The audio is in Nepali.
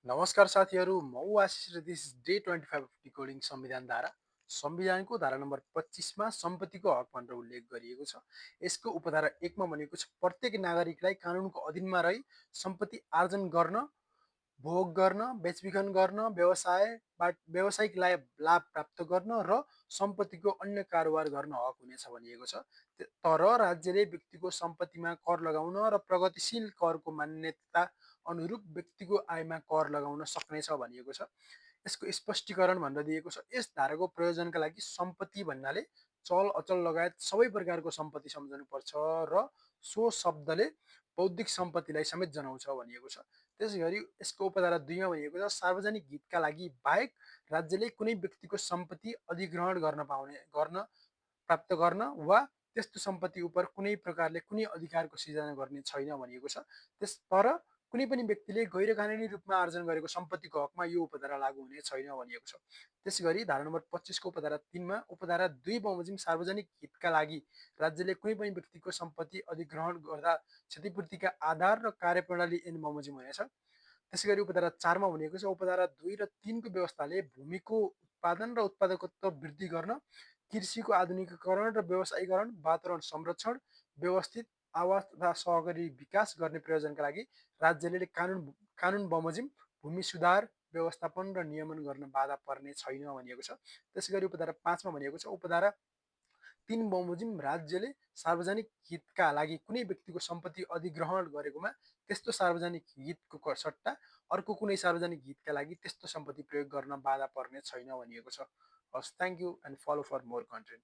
नमस्कार साथीहरू, म आशिष र दिस डे 25 डिकोडिङ संविधान धारा। संविधानको धारा नम्बर 25मा सम्पत्तिको हक भनेर उल्लेख गरिएको छ। यसको उपधारा 1मा भनेको छ प्रत्येक नागरिकलाई कानुनको अधीनमा रही सम्पत्ति आर्जन गर्न, भोग गर्न, बेचबिखन गर्न, व्यावसायिक लाभ प्राप्त गर्न र सम्पत्तिको अन्य कारोबार गर्न हक हुनेछ भनिएको छ। तर राज्यले व्यक्तिको सम्पत्तिमा कर लगाउन र प्रगतिशील करको मान्यता अनुरूप व्यक्तिको आयमा कर लगाउन सक्नेछ भनिएको छ। यसको स्पष्टीकरण भनेर दिएको छ। यस धाराको प्रयोजनका लागि सम्पत्ति भन्नाले चल अचल लगायत सबै प्रकारको सम्पत्ति सम्झनुपर्छ र सो शब्दले बौद्धिक सम्पत्तिलाई समेत जनाउँछ भनिएको छ। त्यसै गरी यसको उपधारा 2मा भनिएको छ सार्वजनिक हितका लागि बाहेक राज्यले कुनै व्यक्तिको सम्पत्ति अधिग्रहण गर्न प्राप्त गर्न वा त्यस्तो सम्पत्ति उप कुनै प्रकारले कुनै अधिकारको सिर्जना गर्ने छैन भनिएको छ। तर कुनै पनि व्यक्तिले गैर कानुनी रूपमा आर्जन गरेको सम्पत्तिको हकमा यो उपधारा लागू हुने छैन भनिएको छ। त्यसै गरी धारा नम्बर 25को उपधारा 3मा उपधारा 2 बमोजिम सार्वजनिक हितका लागि राज्यले कुनै पनि व्यक्तिको सम्पत्ति अधिग्रहण गर्दा क्षतिपूर्तिका आधार र कार्यप्रणाली ऐन बमोजिम हुनेछ। त्यसै गरी उपधारा 4मा भनेको छ उपधारा 2 र 3को व्यवस्थाले भूमिको उत्पादन र उत्पादकत्व वृद्धि गर्न, कृषिको आधुनिकीकरण र व्यवसायीकरण, वातावरण संरक्षण, व्यवस्थित आवास तथा सहकारी विकास गर्ने प्रयोजनका लागि राज्यले कानुन बमोजिम भूमि सुधार, व्यवस्थापन र नियमन गर्न बाधा पर्ने छैन भनिएको छ। त्यसै गरी उपधारा 5मा भनेको छ उपधारा 3 बमोजिम राज्यले सार्वजनिक हितका लागि कुनै व्यक्तिको सम्पत्ति अधिग्रहण गरेकोमा त्यस्तो सार्वजनिक हितको सट्टा अर्को कुनै सार्वजनिक हितका लागि त्यस्तो सम्पत्ति प्रयोग गर्न बाधा पर्ने छैन भनिएको छ। हस्, thank you and follow for more content.